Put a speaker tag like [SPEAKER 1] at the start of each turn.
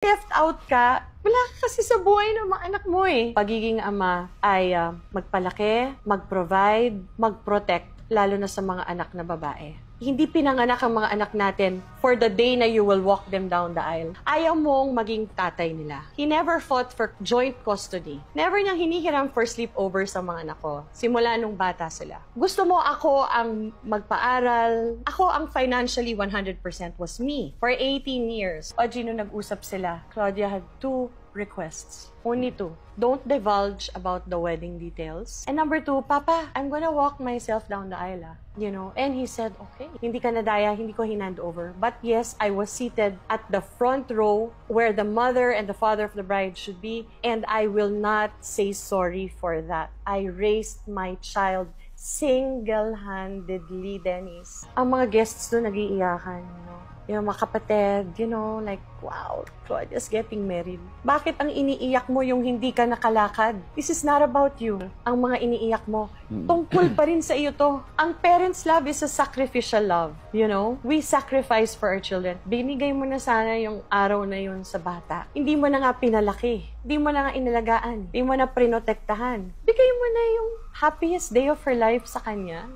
[SPEAKER 1] left out ka, wala ka kasi sa buhay ng mga anak mo eh. Pagiging ama ay magpalaki, mag-provide, mag-protect, lalo na sa mga anak na babae. Hindi pinanganak ang mga anak natin for the day na you will walk them down the aisle. Ayaw mong maging tatay nila. He never fought for joint custody. Never niyang hinihiram for sleepover sa mga anak ko. Simula nung bata sila. Gusto mo ako ang magpaaral. Ako ang financially 100% was me. For 18 years. O Gino, nag-usap sila. Claudia had 2 requests. Only 2. Don't divulge about the wedding details. And number 2, Papa, I'm gonna walk myself down the aisle. You know? And he said, okay. Hindi ka nadaya, hindi ko hinand over. But yes, I was seated at the front row where the mother and the father of the bride should be. And I will not say sorry for that. I raised my child single-handedly, Dennis. Ang mga guests doon nag-iiyakan, you know? Yung mga kapatid, you know, like, wow, Claudia's getting married. Bakit ang iniiyak mo yung hindi ka nakalakad? This is not about you. Ang mga iniiyak mo, tungkol pa rin sa iyo to. Ang parents' love is a sacrificial love, you know? We sacrifice for our children. Binigay mo na sana yung araw na yun sa bata. Hindi mo na nga pinalaki. Hindi mo na nga inalagaan. Hindi mo na prinotektahan. Bigay mo na yung happiest day of her life sa kanya.